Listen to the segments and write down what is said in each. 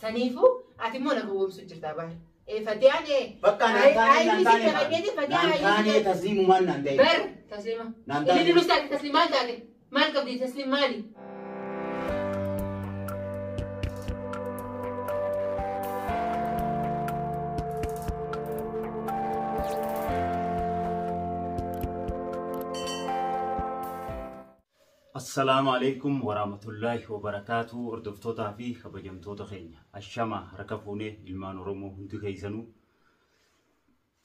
سنيفو أتمنى قوم سجل تابعه فتياني بقى نانتاني تسليم من نانتاني بر تسليمه اللي نستعد تسليمات ذاك مال قبل تسليم مالي السلام عليكم ورحمة الله وبركاته. أردفتوتا في خبجمتوتا خينيا الشمع ركفوني المان رمو هنتو كيسانو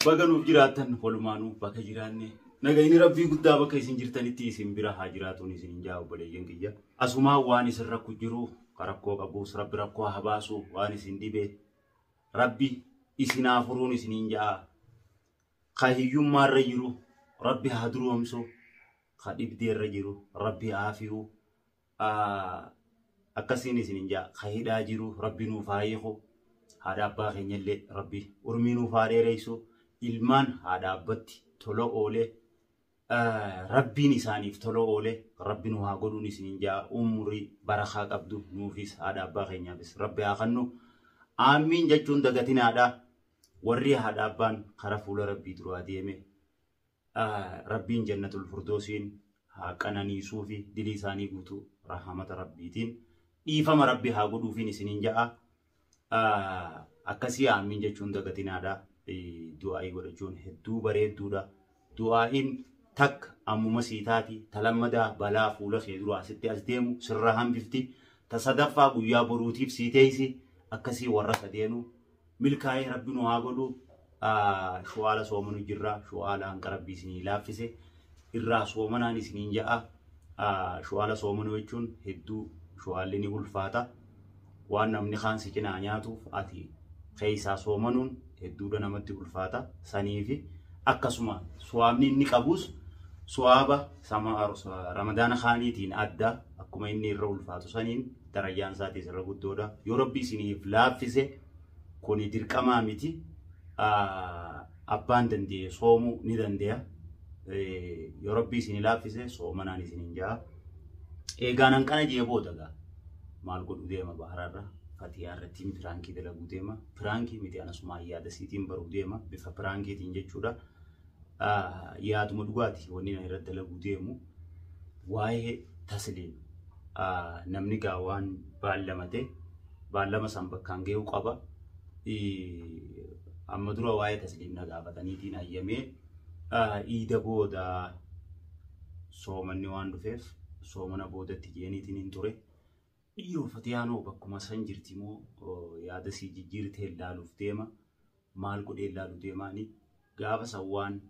بغنو جراتن فلمانو بكا جراني نغيني ربي قدا بكا يسن جرتاني تيسن برا حاجراتوني سن جاو بليين كيجا أسوما واني سن ركو جرو كركو قبوس ربي ركو حباسو واني سن ديبه ربي إسنا فروني سن جا خاهيوم مار يرو ربي هدرو همسو خديب دير رجيرو ربي عافيو أكسيني سنينجا خيدا جيرو ربي نوفايخو هذا باخي نيلي ربي أرمي نوفاري ريسو إلمان هذا بتي تلو أولي ربي نسانيف تلو أولي ربي نوها قدو نسنينجا أمري برخاك عبدو نوفيس هذا باخي نيابس ربي آخنو آمين جاتشون دقاتين هذا وري هذا بان خرفول ربي دروا ديمي ربين جنة الفردوسين كانني صوفي دليساني قوتو رحمة ربيتين إيفام ربي هاقودو فيني سنين جاء أكسي آمين جاچون دقاتين هذا دعائي ورجون هدو بريد دودا دعائين تك أمو مسيطاتي تلمدا بلا فولا خيدرو أستي أزديمو سرهم بفتي تصدفا قويا بروتيب سيتيسي أكسي ورس دينو ملكاي ربينو هاقودو شوالا سومنو جرا شوالا انقرب سنين لافسه إرا سومناني سنين جاء شوالا سومنو يجون هدو شوالي نقول فاتا وانا من خان سكنا عنياتو فاتي خيسا سومنون هدو دانا مدقل فاتا سنيفي أكسما سوامني نقابوس سوابا سما رمضان خانيتين أدى أكما إني الرول فاتو سنين درجان ساتي سرقود دودا يوربي سنيف لافسه كوني دركما ميتي أبان دندي صومو ندنديا يوربي سني لافسه صومنا نسنجا إيجانا كان جيبو دعا مالكو دوديما بحرارا فتيار تيم فرانكي دلا دوديما فرانكي متي أنا سماه ياد سيتيم بروديما بفا فرانكي تينجي شودا ياد مدواتي ونينا يرد دلا دوديمو واي تسليم نمني كاوان بالما سامبكانجيو قبا أما دروا وايد تسليم نجابة تانيتين أيامي إيدا بودا سومن نوان دفيف سومن بودا تيجيني تنين توري إيو فتيانو بكما سنجرتيمو يادا سيجيرت هلالو فتيما مالكو هلالو تيماني جابا سوان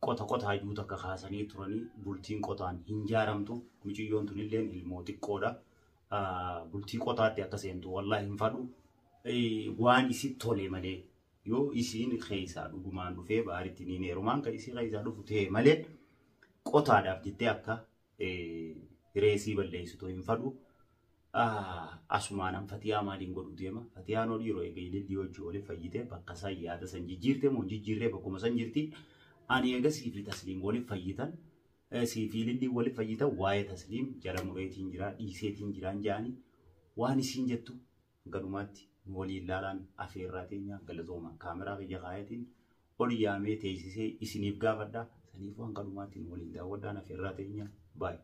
كوتا كوتا هاجوتا كخاساني تراني بولتين كوتان هنجارمتو ميجي يونتو نيلين الموتي كودا بولتي كوتا تياكاسينتو والله انفادو وان إسي تولي مالي يو إسين خيسا دوغمان دوفي بارتيني نيرومان كا إسي خيسا دوفو تيه مالي قطع داف جدي أكا ريسي بلليسو تو ينفدو أسمانا فتيا مالين قدو ديما فتيا نو ديرو إيجي للديو جولي فايته بقصا يادا سنجيرتي مو جيجيري بكما سنجيرتي أني إيجا سيفي تسليم ولي فايتان سيفي للدي ولي فايتا واي تسليم جرى مريتين جرى إيسيتين جران جاني واني سنجتو قدوماتي ولي لالان أفيراتين قلزوما كاميرا في جغايتين ولي يامي تيسيسي إسنيف غافدا سنيفو عن قدوماتين ولي داودان أفيراتين باي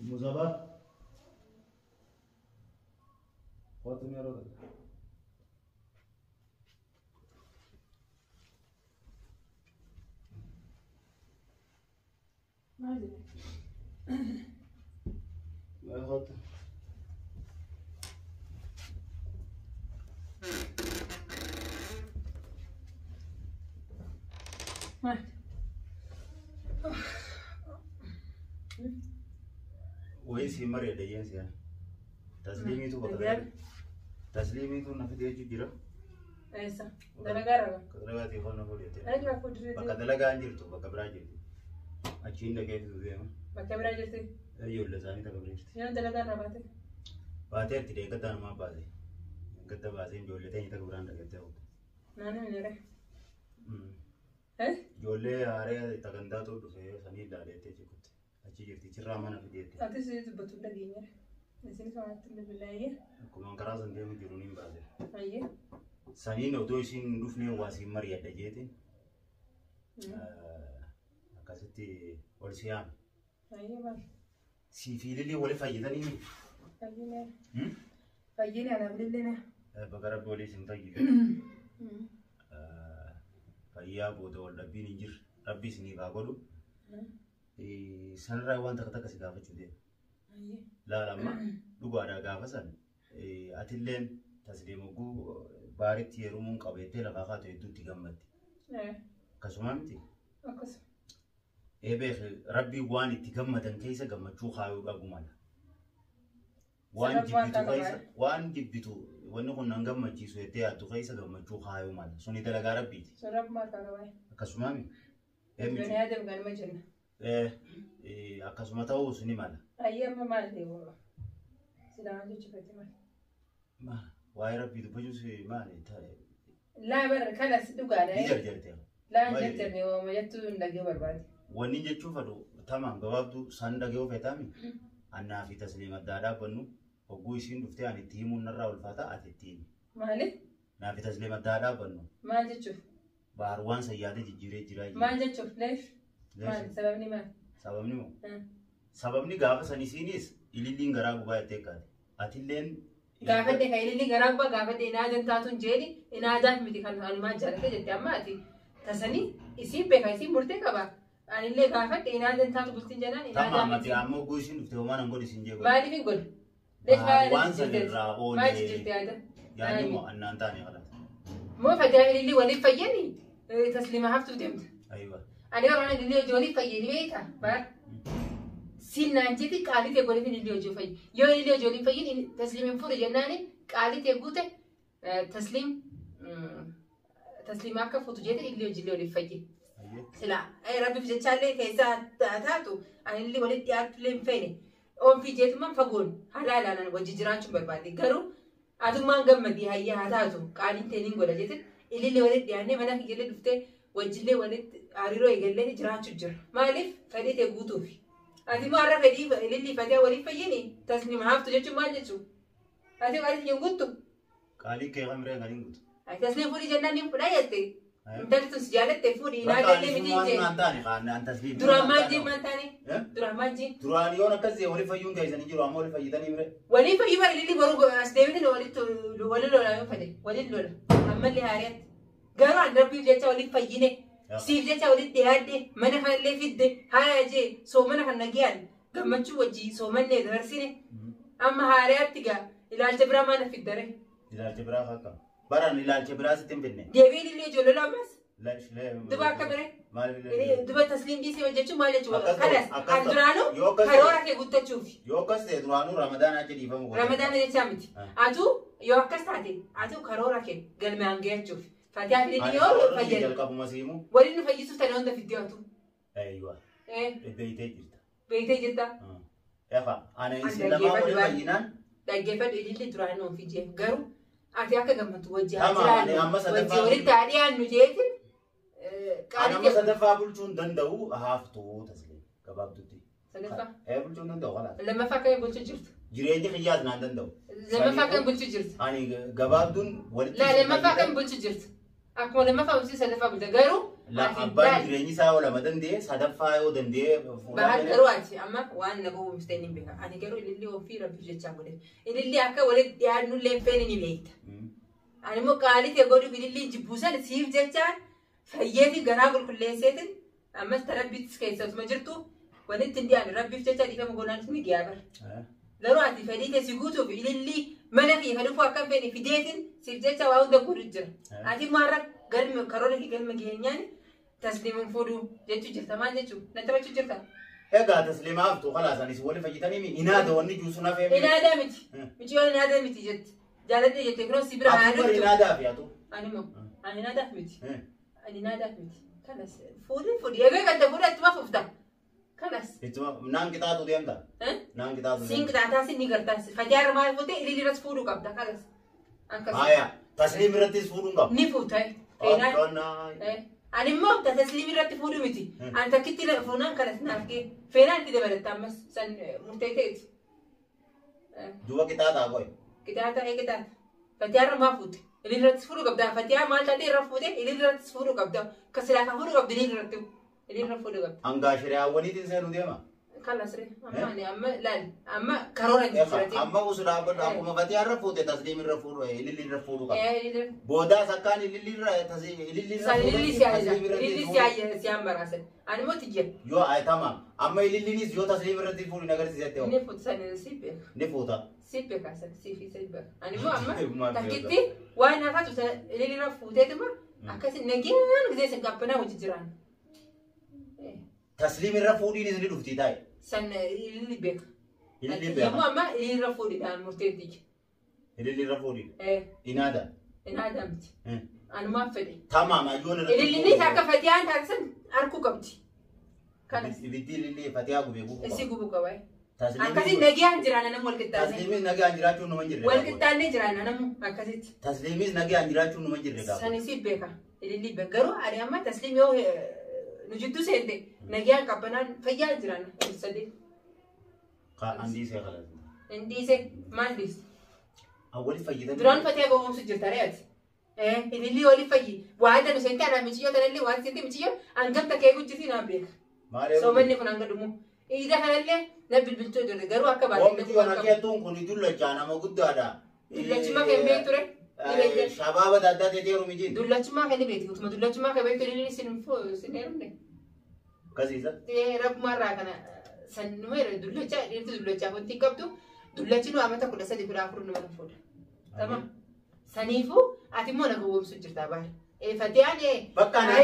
مزابا قوتني أرود ما أدري ما يخاطر ويسي مريض يا تسليمي تو تسليمي تو نفدي جيرا ايسا دلغارا دلغاتي خلنا فوديتي اجرا فودريتي بقى دلغا انجرتو بقى براجيتي اچين دغه زيما بقى براجيتي ايو لزاني تبريتي يا دلغارا باتي باتي تدي قدان ما بازي قد بازي جولتي تكبران دغه نانو نيره Ijoollee haaree tagandaa tolu dhufee sanii ilaaleettee jirti. Achi jirti cirraa mana fideetti. Ati si dubbatu dhageenya. Isin sanatti bilbilaayee. Akkuma karaa san deemu jiru niin baase. Ayyee. Saniin otoo isiin dhufnee waasiin mari'adha jeetiin. Akkasitti ol si'aame. Ayyee maal? Siifiilillee wali fayyadanii. Fayyina. Fayyina alhamdulillah. Bakka rabbi walii isin fayyadu. Fayyaa booda wal dhabbiin hin jirre rabbi isiniif haa godhu. Sanirraa waan takka takka si gaafachuu deema. Laalamma dhugaadhaa gaafa san atilleen tasdeemoguu baaritti yeroo qabeettee lafaa kaatu hedduutti gammaddi. Akkasuma miti. Akkasuma. Eebee rabbii waan itti gammadan keessa gammachuu kaayuu qabu mala. Waan jibbitu wanni kun nan gammachiisu jettee yaaddu keessa gammachuu kaayuu mala. Suni dalagaa rabbiiti. Sorab maal qaqqabaa? Akkasuma miti. Dunia ada bukan macam ni. Akkasuma ta'uu suni mala. Ayah apa malah dia bawa. Sedang tu cepat maal. Waa'ee rabbii dubbachuu si maali? Laa bara kanas dhugaadha. Ni jarjarte. Laa jarjarte waan jettu ndagee barbaade. Wanni jechuun fadhu tamam gabaabduu san dhagee ofeetami. Annaa fi tasliima adda addaa bannu hogguu isiin dhuftee ani itti himuun narraa ulfaata ati itti himi. Maali? Naa fi tasliima adda addaa bannu. Maal jechuuf? Baaruwaan sayyaada jijjiiree jira. Maal jechuuf? Leef? Maal? Sababni maal? Sababni moo? Sababni gaafa san isiinis ililliin garaa gubaa jettee kaate. Atilleen gaafa deekaa ililliin garaa gubaa gaafa dee inaadan taatuun jeeni inaadaaf miti kan anumaan jaalate jette amma ati tasanii isiin beekaa isiin murtee qaba. Anillee gaafa dee inaadan taatu bultiin jedhaan inaadaa miti. Tamam ammoo guu isiin dhuftee homaan angoo isiin jeequ. Maaliif hin godhu? Waan sanirraa oolee. Maal jirti yaada? Yaadni moo annaan taane kadhata. Moo fadaa ilillii waliif fayyani tasliima haftuu deemta. Aywa. Ani orang ilillii hojii waliif fayyani beeka. Baar. Sinnaan jeeti qaalii ta'e godhanii ilillii hojii fayyani. Yoo ilillii hojii waliif fayyani tasliimiin fuudhe jennaani qaalii ta'e guute tasliima akka fuutu jeeti ilillii hojii waliif fayyani. Sila rabbiif jechaallee keessaa taatu ani ilillii walitti dhiyaatu illee hin feene. Oomfii jeetumaan fagoon halaalaan wajji jiraachuun barbaade. Garuu atummaan gammadii hayyaa haa taatu qaaliin ta'e niin godha jeetin ilillii walitti dhiyaannee mana kiyyalee dhuftee wajjillee walitti hariiroo eegallee jiraachuu jira. Maaliif fedhii ta'e guutuufi. Ati immoo har'a fedhii ilillii fedhii waliif fayyini tasliima haftu jechuun maal jechuun? Ati qaalii hin guuttu? Qaalii kee qamiree kan hin guutu. Tasliima fuudhii jennaan ni fudhaa jettee. Intalli tun si jaalatte fuudhii inaadallee miti jee. Duraan maal jee maal taane? Duraan maal jee? Duraan yoon akkas jee waliif fayyuun keessanii jiru amma waliif fayyitanii mire. Waliif fayyuu bara ilillii boruu as deebiin waliin lola yoo fedhe waliin lola ammallee haariyaatti. Garuu an rabbiif jecha waliif fayyine. Siif jecha walitti dhiyaadde mana kanallee fidde haaya jee soomana kan nagiyaan gammachuu wajjii soomannee dabarsine amma haariyaatti gaa ilaalcha biraa maana fiddare. Ilaalcha biraa fakkaata. Baran ilaalcha biraa sitti hin fidne. Deebiin illee ijoollee ammas. Duba akka bire. Duba tasliim dhiisee hojjechuun maal jechuudha? Kanas kan duraanuu karoora kee guuttachuufi. Yoo akkas ta'e duraanuu Ramadaan achi dhiifamu godhe. Ramadaan jechaa miti. Atuu yoo akkas taate atuu karoora kee galmaan gahachuufi. Fatihaa fidanii yoo fayyadu. Jalqabuma siimu. Waliin nu fayyisuuf tana hunda fiddee hatu. Eeyyuwa. Beeytee jirta. Beeytee jirta. Eefa ana isin lamaa waliin fayyinaan. Dhaggeeffadhu ilillee duraanuu ofii jee garuu ati akka gammatu wajji haa jiraannu wajji walitti haa dhiyaannu jeetin. Amma sadaffaa bulchuun danda'u haaftuu taslee gabaabdutti. Sadaffaa? Bulchuun danda'u kalaas. Lammaffaa akkamiin bulchuu jirtu? Jireenyi xiyyaas naan danda'u. Lammaffaa akkamiin bulchuu jirtu? Ani gabaabduun walitti. Lammaffaa akkamiin bulchuu jirtu? Akkuma lammaffaa bulchuu sadaffaa bulcha garuu. Abbaan jireenyi isaa yoo lama danda'e sadaffaa yoo danda'e. Bahar garuu ati amma waan na gowwoomsitee ni beeka. Ani garuu ilillii ofii rabbiif jechaa godhe. Ilillii akka walitti dhiyaannu illee hin feene ni beekta. Ani immoo qaalii ta'e godhuuf ilillii jibbuusan siif jechaa fayyeefi garaa qulqulleesseetin ammas tarabbiittis keessatuma jirtu walitti hin dhiyaanne rabbiif jecha dhiifama goonaanis ni giyaa bara. Garuu ati fedhii ta'e si guutuuf ilillii mana kiyya kan dhufuu akka hin feene fideetin siif jecha waa hunda godhu jira. Ati immoo har'a galma karoora kee galma geenyaan tasliimuun fuudhuu jechuu jirta maal jechuu na taphachuu jirta. Egaa tasliimaa haftuu kalaasanis wali fayyitanii inaada wanni juusu na fe'ee. Inaadaa miti. Michiyoon inaadaa miti jetti. Jaalatee jettee kunoo si bira haa dhuftu. Ati inaadaa fi atu. Ani moo ani inaadaaf miti. Ani inaadaaf miti. Kanas fuudhii eegee kan ta'e fuudhaa ittuma fufta. Kanas. Ittuma naan qixaatu deemta. Naan qixaatu deemta. Siin qixaataa siin ni gartaas. Fayyaa irraa fuutee ililii irratti fuudhuu qabda. Kanas. Haaya tasliim irrattis fuudhuun qaba. Ni fuuta. أنا ما تسليمي رات فودو متي أنا تكتي لا فونان كانت نافكي فينان كده بدت تامس سن مرتيتات دوا كتاب أقوي كتاب أي كتاب فتيار ما فوت اللي رات فودو قبضة فتيار ما تاتي رفوده اللي رات فودو قبضة كسلا فودو قبضة اللي راتو اللي رات فودو قبضة أنغاشري أولي تنسى نديما خلاص ري أما لا أما كارورا جسرتي أما وصل أبد أبو ما فتيار رفوده تسليم رفوده اللي رفوده قبضة بودا سكان اللي تسليم اللي سيام براسل أنا ما تيجي يو أي تمام أما اللي نيس يو تسليم ردي فول نقدر تزيده نفوت سنة سيبه نفوتا سيبه كاسل سيفي سيبه أنا ما تكتي وأنا فاتو اللي رفوده تما أكاسي نجيان كذا سنقبنا وتجران تسليم الرفودي نزل لفتي تاي سن اللي بيك اللي يا بيك ماما اللي رفودي أنا مرتدي اللي رفودي إيه إنادا إنادا متي أنا ما فدي تمام أيون اللي نيت هكا فتيان تاكسن أركو كبتي كان بدي اللي فتياكو بيبوكو سيكو بوكاوي تسليم أكاسي نجيان جران أنا مول كتاني تسليم نجي أنجراتو نمانجر مول كتاني جران أنا أكاسي تسليم نجي أنجراتو نمانجر سني سيب بيكا اللي بيجرو أنا ما تسليم يو نجدو سنتي نجيان كابنان فيا جران السدي عندي سه خلاص عندي سه ما عنديس أول فايدة دران فتيا قوم سجل تريات اللي ولي فيي وعدا نسنتي أنا مشيو ترى اللي وعدا سنتي مشيو أنقم تكيكو جتي نابيك سو مني كنا نقدمو إذا كان اللي نبي بالتو دول جرو أكبر ومتي أنا كي أتون كوني دول لجانا ما قد هذا دولتشما كم بيتوري شباب دادا تديرو ميجين دولتشما كم بيتي وتما دولتشما كم بيتوري اللي سنفو سنيرمني كذا رب مرة كنا سنمير دولتشا ديرت دولتشا كنتي كابتو دولتشنو أمتى كنا سدي كنا أفرن ما نفود تمام سنيفو أتيمونا قوم سجل تابار فتياني بكانا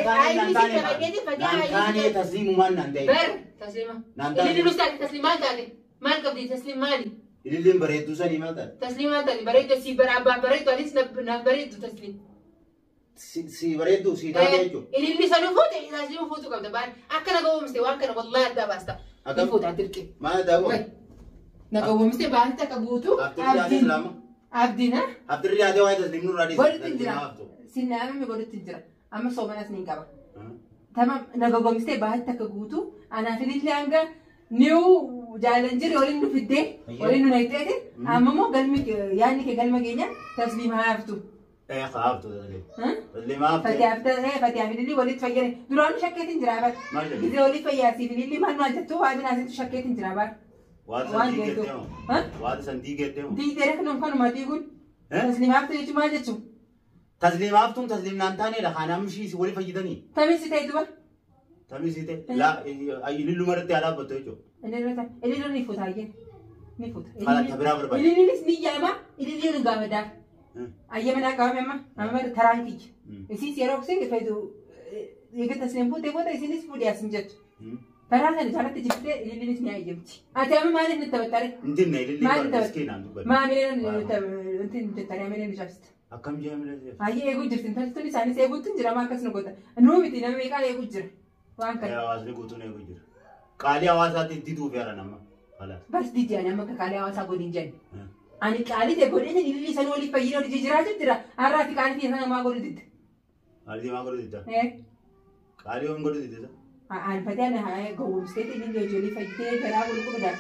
نانتاني تسليم ما نانتاني بر تسليما اللي نستعد تسليمات تاني مال قبدي تسليم مالي اللي بريدو سني ما تاني تسليمات تاني بريدو سي برابا بريدو أليس بريدو تسليم سي بريدو سي تاني جو اللي سنفوت تسليم فوتو قبل بار أكنا قوم مستوى أكنا والله ده باستا نفوت عتركي ما داو نقوم مستوى باستا كبوتو عبدنا عبد الرياض واحد تسليم نور رادي سنة أمي قلت تجرا أما صوبنا سنين كبا تمام نقوم مستوى باستا كبوتو أنا في اللي أنجا نيو جالنجر ولينو في الدين ولينو نيتاتي أما مو قلمك يعني كقلمك إنيا تسليم هافتو إيه خافتو تسليم هافتو فتي في اللي وليت فيري درون شكيت انجرابات إذا وليت فياسي في اللي ما نجتو هذا نازل شكيت انجرابات واد سنتي كده دي ترك نوم كانوا ما تيقول تسليم هافتو يجوا ما جتو تسليم هافتو تسليم نانتاني لا خانم شيء ولي فيدني تمشي تيجوا تمشي تي لا أي اللي مرت على بتوجو اللي نفوت هاي نفوت خلاص تبرابر بس اللي نسني جاما اللي نقام ده أيه منا قام أما ترانكيج إسي سيروكسي كفايدو يقول تسليم فوتي فوتي إسي نسبو دي أسنجت ترى أنا جالت تجيبته اللي نسني أيامتي أتى ما نحن نتبتري ندينا اللي مسكين عنده ما عملنا أنت نتبتري عملنا نجاست أكم جاي من الجاي أيه يقول جرت أنت تقولي ساني سيقول تنجرا ما كسر نقطة نو بتينا ميكا يقول جر وان كان يا واز نقول تونه يقول جر كالي أواسات تدو فيرا نما خلاص بس دي جانا ما كالي أواسا قولين جن أنا كالي تقول إنه اللي سنو اللي فينا اللي جرا جرا أرى كالي فينا ما قول ديد كالي ما قول ديد كالي هم قول ديد أنا فتاة هاي قوم ستيت اللي جولي فيتة كلا قول كله ده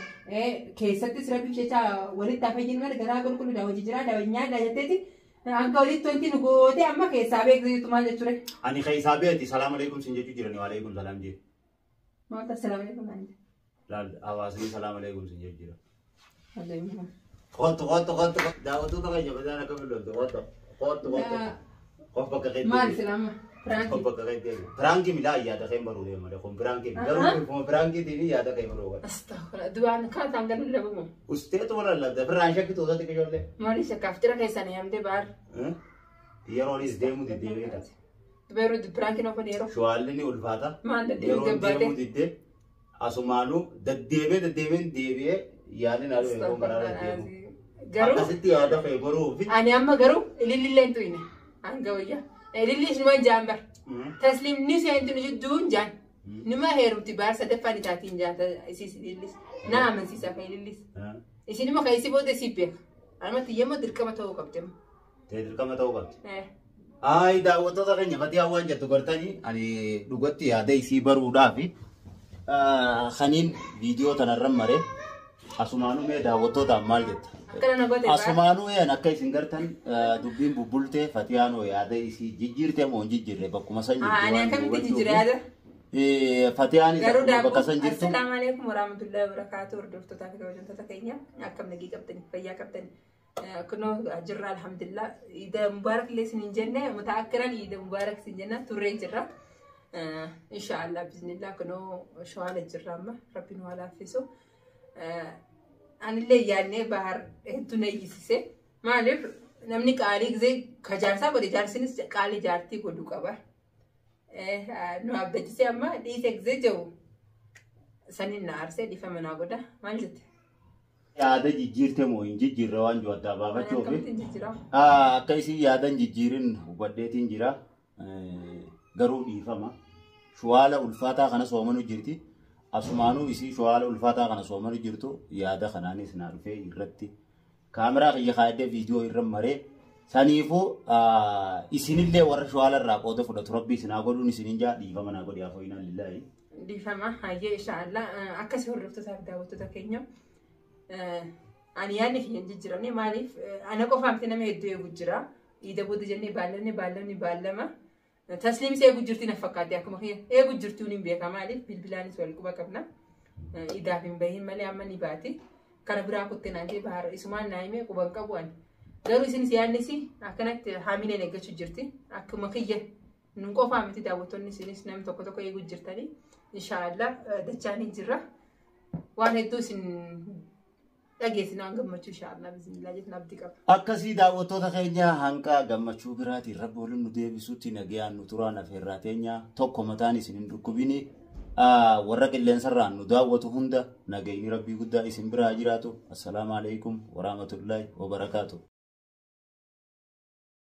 كيسة تسرب بيشة ولد تفاجئ من كلا قول كله ده وجرا ده ونيا ده جتتي أنك ولد تونتي نقول أما كيسة بيك زي تمال جتورة أنا كيسة بيتي السلام عليكم سنجتو جراني وعليكم السلام جي ما السلام عليكم عندي لا أواسني السلام عليكم سنجتو جرا عليكم خط دعوتو تكاي جبنا أنا كمل خط بكاي ما السلام خط بكاي فرانكي ملا يا ده كم برودي ما ده خم فرانكي كم فرانكي تيني يا ده كم برودي أستغفر دوان كات عندنا ولا بمو أستيت ولا لا ده فرانشة كي تودا تيجي جوله ما ليش كافترا كيسة نيام ده بار يرونيس ديمو دي ده تبيرو دبرانكي نو فنيرو شو علني والفاتا ما عند ديمو ديمو دي أسمانو ديبي يعني نالو يوم مرة ديمو garu akkasitti yaada fa'ee baruufi ani amma garu ililleen tuyne angawiyya ilillis numa jambar taslim ni seentu ni judduun jaan numa heerumti baarsa defani taatiin jaata isis ilillis na amansiisa fa ilillis isin ma kaisi booda sipe alma tiyema dirqama ta'uu qabdem dirqama ta'uu qabdi Ay daawwattoota keenya fatii hawwaan jettu gartanii ani dhugatti yaada isii baruudhaafi kaniin viidiyoo tanarran maree asumaanuu mee daawwattootaan maal jetta? Asumaanuu akka isin gartan dubbiin bubbultee Fatiyaanoo yaada isii jijjiirtee moo hin jijjiirre bakkuma san jirtu. Ani akkamitti jijjiirre yaada? Fatiyaan bakka san jirtu. Assalaamu alaikum warahmatullahi wabarakatuh. Hordoftoota fi kabajamtoota keenya akkam nagii qabdanii fayyaa qabdanii. Kunoo jirra alhamdulillah. Ida mubaarak illee isin hin jenne mutaakkiran ida mubaarak isin jenna turree jirra. Inshaallah bismillah kunoo shawaala jirra amma rabbiin waa laaffisu. Anillee yaadnee bahar hedduu na iyyisise. Maaliif namni qaalii gisee kajaarsaa godhe jaarsinis qaalii jaartii godhu qaba. Nu abdachisee amma dhiisee gisee jiru sanin na arsee dhiifama naa godha. Maal jette? Yaada jijjiirte moo hin jijjiirre waan jiru adda baafachuuf. Akka isin yaadan jijjiirin hubadheetiin jira. Garuu dhiifama. Shuwaala ulfaataa kana soomanu jirti. Asumaanuu isii shuwaala ulfaataa kana soomanu jirtu yaada kanaanis naa dhufee irratti kaameraa kiyya kaayadee viidiyoo irra maree saniifuu isinillee warra shuwaala irraa qooda fudhatu rabbii isinaa godhuun isinin jaa dhiifama naa godhe afoo inaan lillahi. Dhiifama hayyee inshaallah akkasii hordoftootaaf daawwattoota keenya ani yaadni kiyya hin jijjiiramne maaliif ana qofaamte nama hedduu eegu jira ida booda jennee baallamni baallama. Tasliim see gujjirti na fakkaate akkuma kiyya eegu jirtuun hin beeka maaliif bilbilaanis wal quba qabna idaaf hin bahin malee amma ni baati kana biraa kutte naan jee bahar isumaan naa himee quban qabu ani garuu isinis yaadnis akkanatti haamileen eeggachuu jirti akkuma kiyya nun qofaa miti daawwattoonni isinis namni tokko tokko eegu jirtanii inshaallah dachaanii jirra waan hedduu isin dhageessinaan gammachuu inshaallah bismillah jetna abdii qaba. Akkasii daawwattoota keenya hanga gammachuu biraatiin rabbi waliin nu deebisuutti nagayaan nu turaan afeerraa teenya tokko mataan isin hin dhukkubini warra qilleensarraan nu daawwatu hunda nagayni rabbii guddaa isin biraa jiraatu. Assalaamu alaikum warahmatullahi wabarakaatuh.